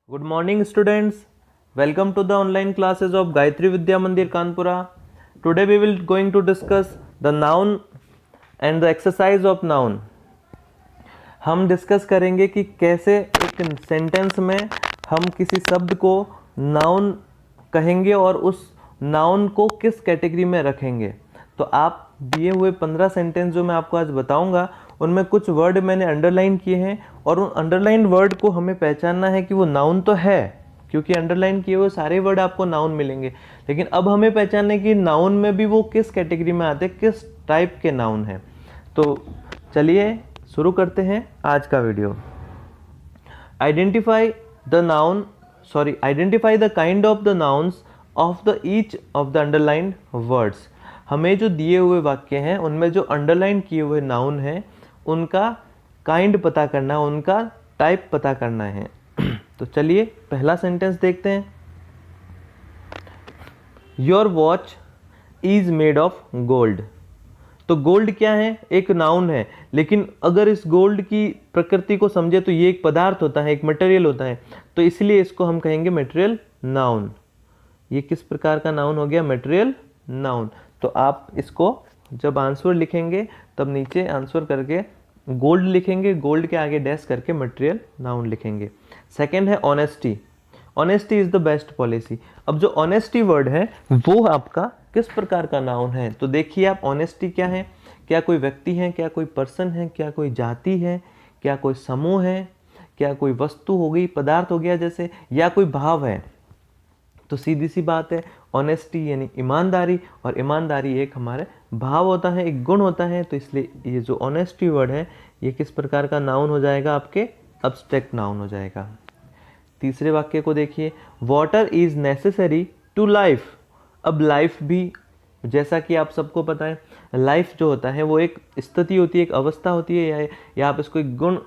Good morning, students. Welcome to the online classes of Gayatri Vidya Mandir Kanpura. Today we will going to discuss the noun and the exercise of noun. हम discuss करेंगे कि कैसे एक sentence में हम किसी शब्द को नाउन कहेंगे और उस नाउन को किस कैटेगरी में रखेंगे। तो आप दिए हुए 15 सेंटेंस जो मैं आपको आज बताऊंगा उनमें कुछ वर्ड मैंने अंडरलाइन किए हैं और उन अंडरलाइन वर्ड को हमें पहचानना है कि वो नाउन तो है, क्योंकि अंडरलाइन किए हुए सारे वर्ड आपको नाउन मिलेंगे, लेकिन अब हमें पहचानना है कि नाउन में भी वो किस कैटेगरी में आते हैं, किस टाइप के नाउन हैं। तो चलिए शुरू करते हैं आज का video. Identify the kind of the nouns of the each of the underlined words. हमें जो दिए हुए वाक्य हैं उनमें जो अंडरलाइन किए हुए नाउन हैं उनका काइंड पता करना, उनका टाइप पता करना है। तो चलिए पहला सेंटेंस देखते हैं। Your watch is made of gold. तो गोल्ड क्या है? एक नाउन है, लेकिन अगर इस गोल्ड की प्रकृति को समझे तो ये एक पदार्थ होता है, एक मटेरियल होता है, तो इसलिए इसको हम कहेंगे मटेरियल नाउन। ये किस प्रकार का नाउन हो गया? Material noun. तो आप इसको जब आंसर लिखेंगे तब नीचे आंसर करके गोल्ड लिखेंगे, गोल्ड के आगे डैश करके मटेरियल नाउन लिखेंगे। सेकंड है honesty. Honesty is the best policy. अब जो ऑनेस्टी वर्ड है वो आपका किस प्रकार का नाउन है? तो देखिए आप, ऑनेस्टी क्या है? क्या कोई व्यक्ति है, क्या कोई पर्सन है, क्या कोई जाति है, क्या कोई समूह है, क्या कोई वस्तु हो गई, पदार्थ हो गया जैसे, या कोई भाव है? तो सीधी सी बात है, ऑनेस्टी यानी ईमानदारी, और ईमानदारी एक हमारे भाव होता है, एक गुण होता है। तो इसलिए ये जो ऑनेस्टी वर्ड है ये किस प्रकार का नाउन हो जाएगा? आपके एब्स्ट्रैक्ट नाउन हो जाएगा। तीसरे वाक्य को देखिए, water is necessary to life. अब लाइफ भी, जैसा कि आप सबको पता है, लाइफ जो होता है वो एक स्थिति होती है, एक अवस्था होती है, या आप इसको एक गुण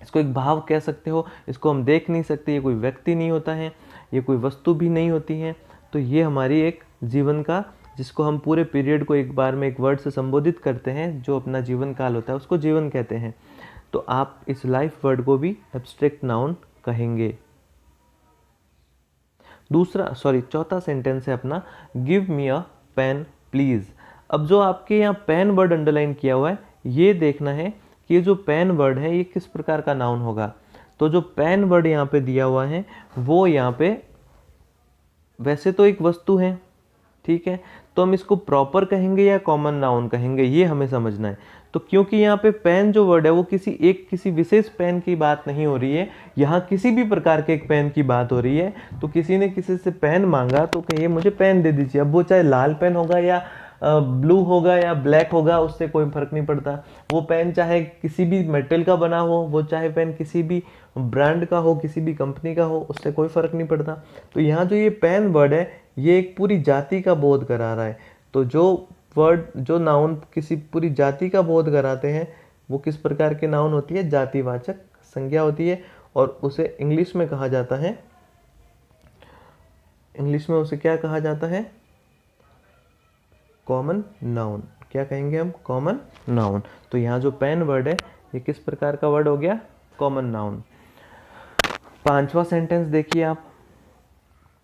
इसको एक भाव कह सकते हो। इसको हम देख नहीं सकते, ये कोई व्यक्ति नहीं होता है, ये कोई वस्तु भी नहीं होती है। तो ये हमारी एक जीवन का, जिसको हम पूरे पीरियड को एक बार में एक वर्ड से संबोधित करते हैं, जो अपना जीवन काल होता है उसको जीवन कहते हैं। तो आप इस लाइफ वर्ड को भी एब्स्ट्रैक्ट नाउन कहेंगे। चौथा सेंटेंस है अपना, give me a pen please. अब जो आपके यहाँ पेन वर्ड अंडरलाइन किया हुआ है, ये देखना है कि ये जो पेन वर्ड है ये किस प्रकार का नाउन होगा। तो जो पेन वर्ड यहाँ पे दिया हुआ है वो यहाँ पे वैसे तो एक वस्तु है, ठीक है, तो हम इसको प्रॉपर कहेंगे या कॉमन नाउन कहेंगे, ये हमें समझना है। तो क्योंकि यहाँ पे पेन जो वर्ड है वो किसी विशेष पेन की बात नहीं हो रही है, यहाँ किसी भी प्रकार के एक पेन की बात हो रही है। तो किसी ने किसी से पेन मांगा तो कहिए मुझे पेन दे दीजिए। अब वो चाहे लाल पेन होगा या ब्लू होगा या ब्लैक होगा, उससे कोई फर्क नहीं पड़ता। वो पेन चाहे किसी भी मेटल का बना हो, वो चाहे पेन किसी भी ब्रांड का हो, किसी भी कंपनी का हो, उससे कोई फर्क नहीं पड़ता। तो यहाँ जो ये पेन वर्ड है ये एक पूरी जाति का बोध करा रहा है। तो जो नाउन किसी पूरी जाति का बोध कराते हैं वो किस प्रकार के नाउन होती है? जातिवाचक संज्ञा होती है, और उसे इंग्लिश में कहा जाता है, इंग्लिश में उसे क्या कहा जाता है? Common noun. क्या कहेंगे हम? Common noun. तो यहाँ जो पेन वर्ड है ये किस प्रकार का वर्ड हो गया? Common noun. पांचवा सेंटेंस देखिए आप,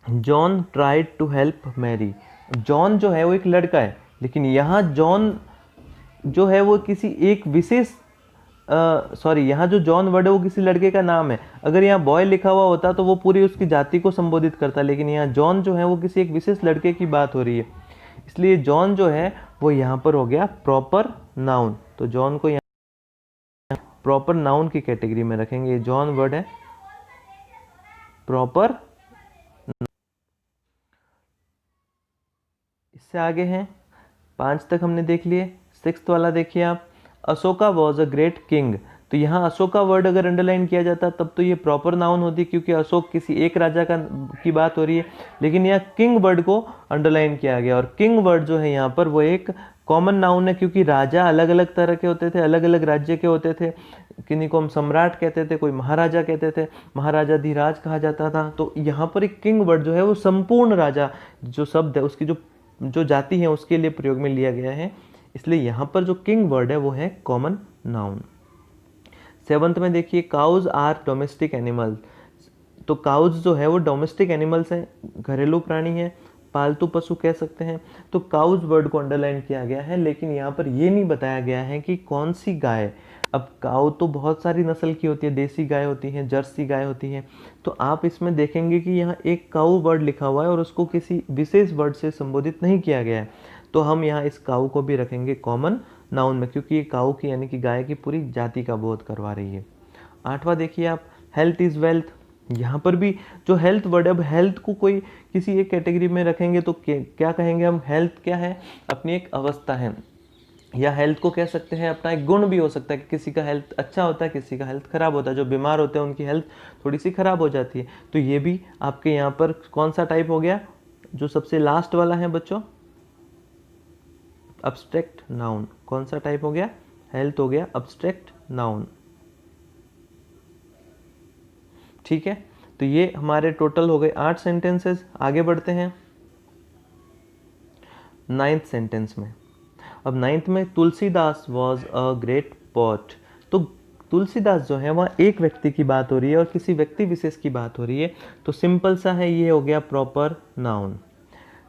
John tried to help Mary. John जो है वो एक लड़का है, लेकिन यहाँ जॉन जो है वो किसी एक विशेष यहाँ जो जॉन वर्ड है वो किसी लड़के का नाम है। अगर यहाँ बॉय लिखा हुआ होता तो वो पूरी उसकी जाति को संबोधित करता, लेकिन यहाँ जॉन जो है वो किसी एक विशेष लड़के की बात हो रही है, इसलिए जॉन जो है वो यहाँ पर हो गया प्रॉपर नाउन। तो जॉन को यहाँ प्रॉपर नाउन की कैटेगरी में रखेंगे। जॉन वर्ड है प्रॉपर। इससे आगे हैं, 5 तक हमने देख लिए। 6th वाला देखिए आप, Ashoka was a great king. तो यहाँ अशोका वर्ड अगर अंडरलाइन किया जाता तब तो ये प्रॉपर नाउन होती, क्योंकि अशोक किसी एक राजा की बात हो रही है, लेकिन यहाँ किंग वर्ड को अंडरलाइन किया गया। और किंग वर्ड जो है यहाँ पर वो एक कॉमन नाउन है, क्योंकि राजा अलग अलग तरह के होते थे, अलग अलग राज्य के होते थे। किन्हीं को हम सम्राट कहते थे, कोई महाराजा कहते थे, महाराजा धीराज कहा जाता था। तो यहाँ पर एक किंग वर्ड जो है वो संपूर्ण राजा जो शब्द है उसकी जो जाति है उसके लिए प्रयोग में लिया गया है, इसलिए यहाँ पर जो किंग वर्ड है वो है कॉमन नाउन। 7th में देखिए, काउज आर डोमेस्टिक एनिमल। तो काउज जो है वो डोमेस्टिक एनिमल्स हैं, घरेलू प्राणी हैं, पालतू पशु कह सकते हैं। तो काउज वर्ड को अंडरलाइन किया गया है, लेकिन यहाँ पर ये नहीं बताया गया है कि कौन सी गाय। अब काऊ तो बहुत सारी नस्ल की होती है, देसी गाय होती है, जर्सी गाय होती है। तो आप इसमें देखेंगे कि यहाँ एक काऊ वर्ड लिखा हुआ है और उसको किसी विशेष वर्ड से संबोधित नहीं किया गया है। तो हम यहाँ इस काऊ को भी रखेंगे कॉमन नाउन में, क्योंकि ये काऊ की यानी कि गाय की पूरी जाति का बोध करवा रही है। 8वां देखिए आप, हेल्थ इज वेल्थ। यहाँ पर भी जो हेल्थ वर्ड है, अब हेल्थ को कोई किसी एक कैटेगरी में रखेंगे तो क्या कहेंगे हम, हेल्थ क्या है, अपनी एक अवस्था है, या हेल्थ को कह सकते हैं अपना एक गुण भी हो सकता है कि किसी का हेल्थ अच्छा होता है, किसी का हेल्थ खराब होता है। जो बीमार होते हैं उनकी हेल्थ थोड़ी सी खराब हो जाती है। तो ये भी आपके यहाँ पर कौन सा टाइप हो गया, जो सबसे लास्ट वाला है बच्चों, अब्स्ट्रैक्ट नाउन। कौन सा टाइप हो गया, हेल्थ हो गया अब्स्ट्रैक्ट नाउन। ठीक है, तो ये हमारे टोटल हो गए 8 सेंटेंसेस। आगे बढ़ते हैं 9th सेंटेंस में। अब 9th में, Tulsidas was a great poet. तो तुलसीदास जो है वह एक व्यक्ति की बात हो रही है और किसी व्यक्ति विशेष की बात हो रही है। तो सिंपल सा है, ये हो गया प्रॉपर नाउन।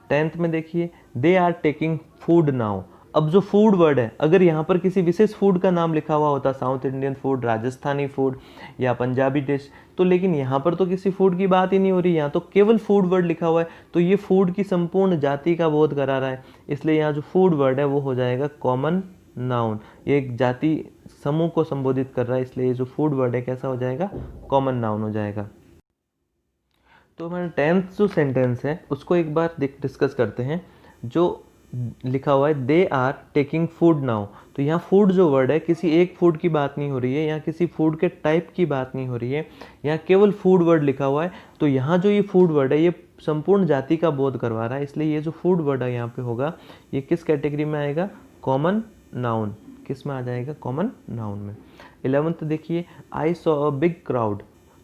10th में देखिए, they are taking food now. अब जो फूड वर्ड है, अगर यहाँ पर किसी विशेष फूड का नाम लिखा हुआ होता, south Indian food, Rajasthani food या पंजाबी डिश, तो लेकिन यहाँ पर तो किसी फूड की बात ही नहीं हो रही, यहाँ तो केवल फूड वर्ड लिखा हुआ है। तो ये फूड की संपूर्ण जाति का बोध करा रहा है, इसलिए यहाँ जो फूड वर्ड है वो हो जाएगा कॉमन नाउन। ये एक जाति समूह को संबोधित कर रहा है, इसलिए जो फूड वर्ड है कैसा हो जाएगा, कॉमन नाउन हो जाएगा। तो हमारा 10th जो सेंटेंस है उसको एक बार डिस्कस करते हैं। जो लिखा हुआ है, they are taking food now. तो यहाँ फूड जो वर्ड है, किसी एक फूड की बात नहीं हो रही है, यहाँ किसी फूड के टाइप की बात नहीं हो रही है, यहाँ केवल फूड वर्ड लिखा हुआ है। तो यहाँ जो ये फूड वर्ड है ये संपूर्ण जाति का बोध करवा रहा है, इसलिए ये जो फूड वर्ड है यहाँ पे होगा, ये किस कैटेगरी में आएगा, कॉमन नाउन। किस में आ जाएगा, कॉमन नाउन में। 11th देखिए, I saw a big crowd.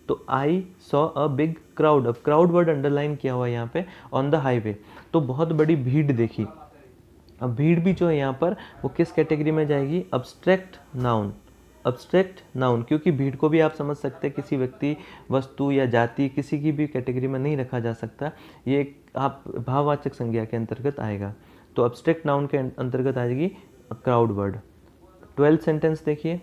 तो I saw a big crowd. अब क्राउड वर्ड अंडरलाइन किया हुआ है यहाँ पे, ऑन द हाईवे। तो बहुत बड़ी भीड़ देखी। अब भीड़ भी जो है यहाँ पर वो किस कैटेगरी में जाएगी, अब्स्ट्रैक्ट नाउन। अब्स्ट्रैक्ट नाउन, क्योंकि भीड़ को भी आप समझ सकते हैं किसी व्यक्ति, वस्तु या जाति, किसी की भी कैटेगरी में नहीं रखा जा सकता, ये आप भाववाचक संज्ञा के अंतर्गत आएगा। तो अब्स्ट्रैक्ट नाउन के अंतर्गत आएगी क्राउड वर्ड। 12th सेंटेंस देखिए,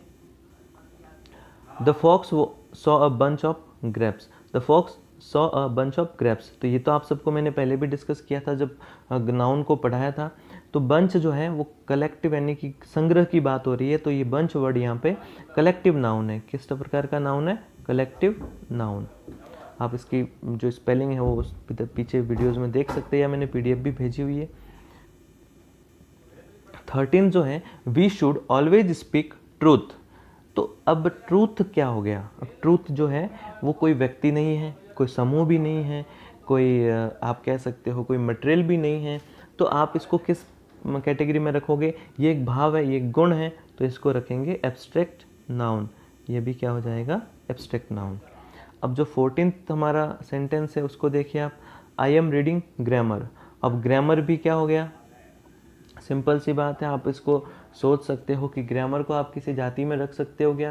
the fox saw a bunch of grapes. The fox saw a bunch of grapes. तो ये तो आप सबको मैंने पहले भी डिस्कस किया था जब नाउन को पढ़ाया था। तो बंच जो है वो कलेक्टिव यानी कि संग्रह की बात हो रही है, तो ये बंच वर्ड यहाँ पे कलेक्टिव नाउन है। किस प्रकार का नाउन है, कलेक्टिव नाउन। आप इसकी जो स्पेलिंग है वो पीछे वीडियोस में देख सकते हैं, या मैंने PDF भी भेजी हुई है। 13 जो है, we should always speak truth. तो अब ट्रूथ क्या हो गया, अब ट्रूथ जो है वो कोई व्यक्ति नहीं है, कोई समूह भी नहीं है, कोई आप कह सकते हो कोई मटेरियल भी नहीं है। तो आप इसको किस कैटेगरी में रखोगे, ये एक भाव है, ये एक गुण है, तो इसको रखेंगे एब्स्ट्रैक्ट नाउन। ये भी क्या हो जाएगा, एब्स्ट्रैक्ट नाउन। अब जो 14th हमारा सेंटेंस है उसको देखिए आप, आई एम रीडिंग ग्रामर। अब ग्रामर भी क्या हो गया, सिंपल सी बात है, आप इसको सोच सकते हो कि ग्रामर को आप किसी जाति में रख सकते हो क्या,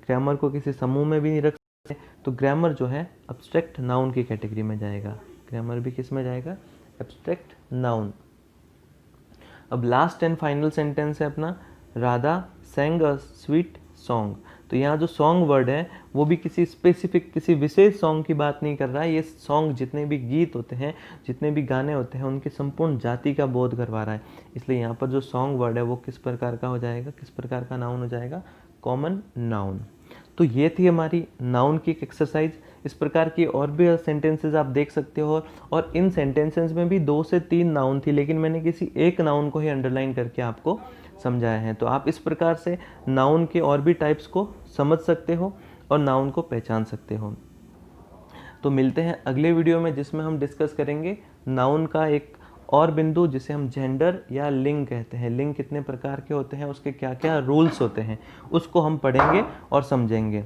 ग्रामर को किसी समूह में भी नहीं रख सकते। तो ग्रामर जो है एब्स्ट्रैक्ट नाउन की कैटेगरी में जाएगा। ग्रामर भी किस में जाएगा, एब्स्ट्रैक्ट नाउन। अब लास्ट एंड फाइनल सेंटेंस है अपना, Radha sang a sweet song. तो यहाँ जो सॉन्ग वर्ड है वो भी किसी स्पेसिफिक, किसी विशेष सॉन्ग की बात नहीं कर रहा है। ये सॉन्ग जितने भी गीत होते हैं, जितने भी गाने होते हैं, उनकी संपूर्ण जाति का बोध करवा रहा है। इसलिए यहाँ पर जो सॉन्ग वर्ड है वो किस प्रकार का हो जाएगा, किस प्रकार का नाउन हो जाएगा, कॉमन नाउन। तो ये थी हमारी नाउन की एक एक्सरसाइज। इस प्रकार की और भी सेंटेंसेस आप देख सकते हो, और इन सेंटेंसेस में भी 2 से 3 नाउन थी, लेकिन मैंने किसी एक नाउन को ही अंडरलाइन करके आपको समझाया है। तो आप इस प्रकार से नाउन के और भी टाइप्स को समझ सकते हो और नाउन को पहचान सकते हो। तो मिलते हैं अगले वीडियो में, जिसमें हम डिस्कस करेंगे नाउन का एक और बिंदु, जिसे हम जेंडर या लिंग कहते हैं। लिंग कितने प्रकार के होते हैं, उसके क्या क्या रूल्स होते हैं, उसको हम पढ़ेंगे और समझेंगे।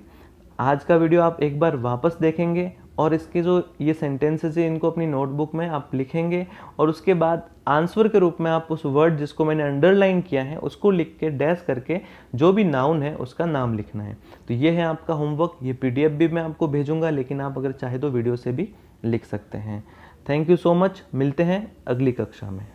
आज का वीडियो आप एक बार वापस देखेंगे और इसके जो ये सेंटेंसेस है इनको अपनी नोटबुक में आप लिखेंगे और उसके बाद आंसर के रूप में आप उस वर्ड जिसको मैंने अंडरलाइन किया है उसको लिख के डैश करके जो भी नाउन है उसका नाम लिखना है। तो ये है आपका होमवर्क। ये पीडीएफ भी मैं आपको भेजूंगा, लेकिन आप अगर चाहे तो वीडियो से भी लिख सकते हैं। Thank you so much. मिलते हैं अगली कक्षा में।